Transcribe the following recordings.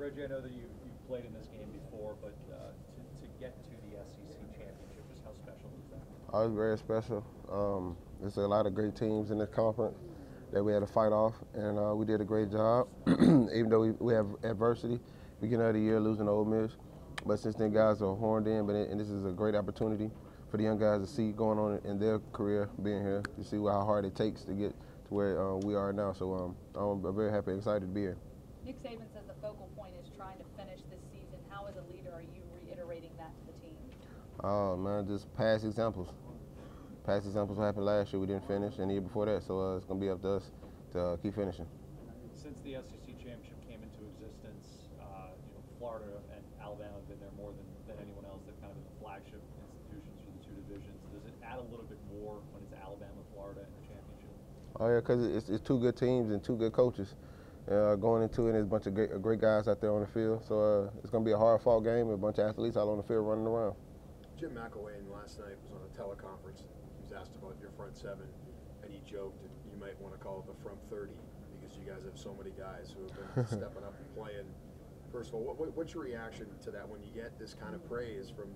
Reggie, I know that you've played in this game before, but to get to the SEC championship, just how special is that? Oh, it's very special. There's a lot of great teams in this conference that we had to fight off, and we did a great job. Even though we have adversity, beginning of the year losing to Ole Miss, but since then guys are horned in. And this is a great opportunity for the young guys to see going on in their career being here, to see how hard it takes to get to where we are now. So I'm very happy and excited to be here. Nick Saban says the focal point is trying to finish this season. How, as a leader, are you reiterating that to the team? Oh man, just past examples. Past examples happened last year. We didn't finish, and the year before that. So it's going to be up to us to keep finishing. Since the SEC championship came into existence, Florida and Alabama have been there more than anyone else. They've kind of been the flagship institutions for the two divisions. Does it add a little bit more when it's Alabama, Florida in the championship? Oh yeah, because it's two good teams and two good coaches. Going into it, there's a bunch of great guys out there on the field. So it's going to be a hard-fought game with a bunch of athletes out on the field running around. Jim McElwain last night was on a teleconference. He was asked about your front seven, and he joked that you might want to call it the front 30 because you guys have so many guys who have been stepping up and playing. First of all, what's your reaction to that when you get this kind of praise from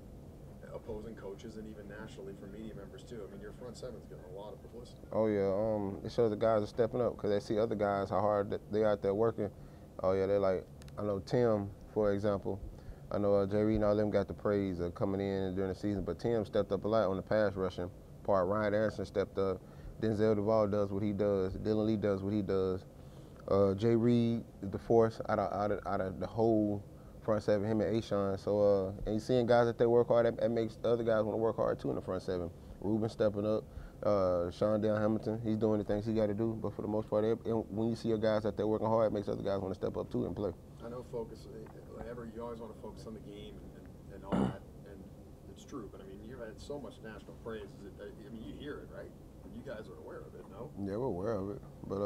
opposing coaches and even nationally from media members too? I mean, your front seven's getting a lot of publicity. Oh yeah, it shows the guys are stepping up because they see other guys how hard they out there working. Oh yeah, they're like, I know Tim, for example. I know Jay Reed and all them got the praise of coming in during the season, but Tim stepped up a lot on the pass rushing part. Ryan Anderson stepped up. Denzel Duval does what he does. Dylan Lee does what he does. Jay Reed is the force out of the whole front seven, him and Ashawn. So, and you seeing guys that they work hard, that makes the other guys want to work hard too in the front seven. Ruben stepping up. Sean Dale Hamilton, he's doing the things he got to do. But for the most part, when you see your guys that they're working hard, it makes other guys want to step up too and play. I know you always want to focus on the game and all that, and it's true. But I mean, you've had so much national praise. I mean, you hear it, right? You guys are aware of it, no? Yeah, we're aware of it, but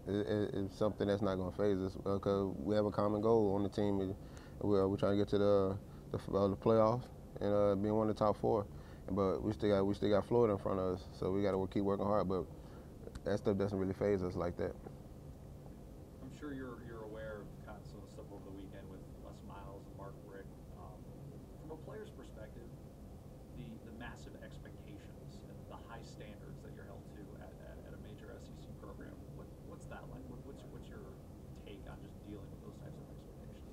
it's something that's not going to phase us because we have a common goal on the team. We're trying to get to the playoffs and being one of the top four. But we still got Florida in front of us, so we got to keep working hard. But that stuff doesn't really phase us like that. I'm sure you're aware of kind of some of the stuff over the weekend with Les Miles and Mark Richt. From a player's perspective, the massive expectations and the high standards that you're held to at a major SEC program, what's that like? What's your take on just dealing with those types of expectations?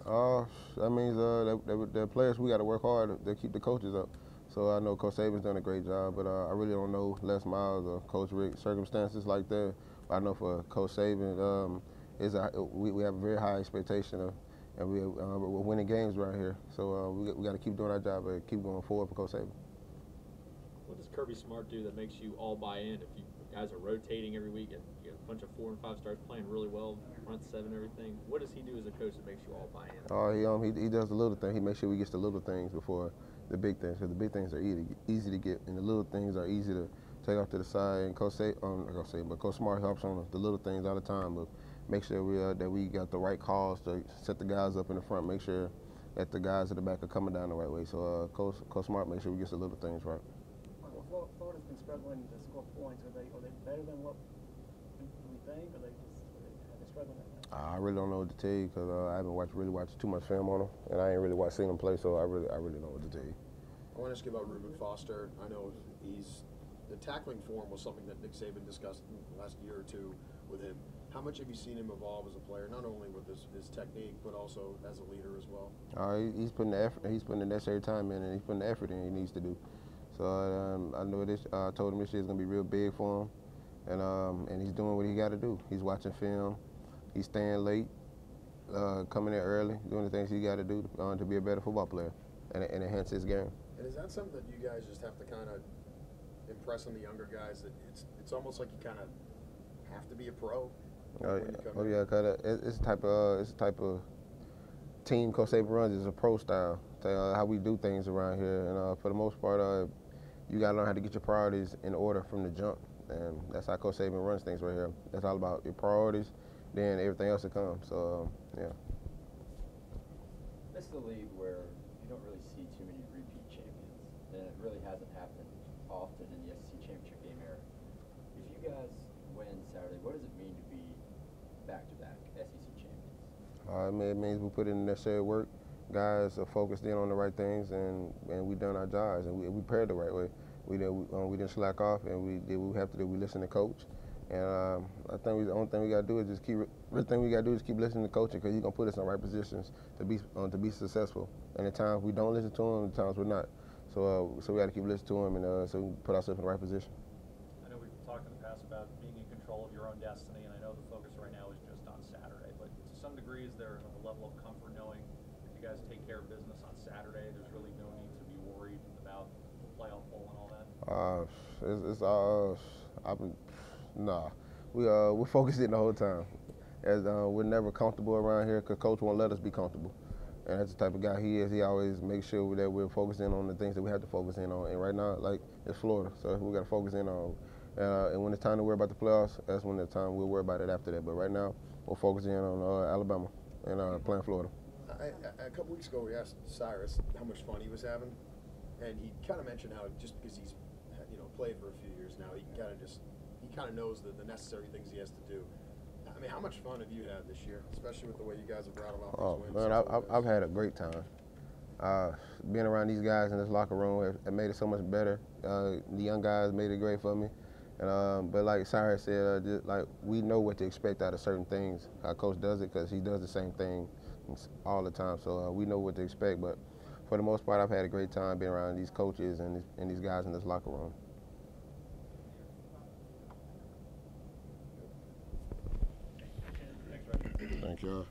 That means the players, we got to work hard to keep the coaches up. So I know Coach Saban's done a great job, but I really don't know Les Miles or Coach Rick circumstances like that. But I know for Coach Saban, we have a very high expectation of, and we're winning games right here. So we got to keep doing our job and keep going forward for Coach Saban. What does Kirby Smart do that makes you all buy in? If you guys are rotating every week and you have a bunch of 4 and 5 stars playing really well, front seven, everything, what does he do as a coach that makes you all buy in? Oh, he does the little thing. He makes sure we get the little things before the big things, because the big things are easy to get, and the little things are easy to take off to the side. And Coach Smart helps on the little things all the time, but make sure that we got the right calls to set the guys up in the front, make sure that the guys at the back are coming down the right way. So Coach Smart makes sure we get the little things right. Well, Florida's been struggling to score points. Are they better than what we think, or have they struggling right now? I really don't know what to tell you because I haven't really watched too much film on them, and I ain't really seen them play, so I really don't know what to tell you. I want to ask you about Reuben Foster. I know the tackling form was something that Nick Saban discussed in the last year or two with him. How much have you seen him evolve as a player, not only with his technique, but also as a leader as well? He's putting the effort. He's putting the necessary time in, and he's putting the effort in he needs to do. So I know I told him this year's gonna be real big for him, and he's doing what he got to do. He's watching film. He's staying late, coming in early, doing the things he got to do to be a better football player and enhance his game. And is that something that you guys just have to kind of impress on the younger guys, that it's almost like you kind of have to be a pro? Yeah, cause it's the type of team Coach Saban runs is a pro style. How we do things around here, and for the most part, you gotta learn how to get your priorities in order from the jump, and that's how Coach Saban runs things right here. That's all about your priorities, then everything else will come. So yeah. This is a league where you don't really see too many repeat champions, and it really hasn't happened often in the SEC championship game era. If you guys win Saturday, what does it mean to be back-to-back SEC champions? It means we put in the necessary work. Guys are focused in on the right things, and we done our jobs, and we prepared the right way. We didn't slack off, and we did what we have to do. We listened to coach, and I think the only thing we got to do is just keep. The thing we got to do is keep listening to coaching, because he's gonna put us in the right positions to be successful. And the times we don't listen to him, the times we're not. So we got to keep listening to him, and so we can put ourselves in the right position. I know we've talked in the past about being in control of your own destiny, and I know the focus right now is just on Saturday. But to some degree, is there a level of comfort knowing if you guys take care of business on Saturday, there's really no need to be worried about the playoff poll and all that? We're focused in the whole time. As we're never comfortable around here, because Coach won't let us be comfortable. And that's the type of guy he is. He always makes sure that we're focusing on the things that we have to focus in on. And right now, like, it's Florida, so we got to focus in on. And when it's time to worry about the playoffs, that's when the time we'll worry about it after that. But right now, we're focusing on Alabama and playing Florida. A couple weeks ago, we asked Cyrus how much fun he was having, and he kind of mentioned how just because he's played for a few years now, he kind of knows the necessary things he has to do. I mean, how much fun have you had this year, especially with the way you guys have rattled off these wins? Man, I've had a great time. Being around these guys in this locker room, it made it so much better. The young guys made it great for me. And, but like Cyrus said, we know what to expect out of certain things. How Coach does it, because he does the same thing all the time. So we know what to expect. But for the most part, I've had a great time being around these coaches and these guys in this locker room. Thanks, Reggie. Thank you.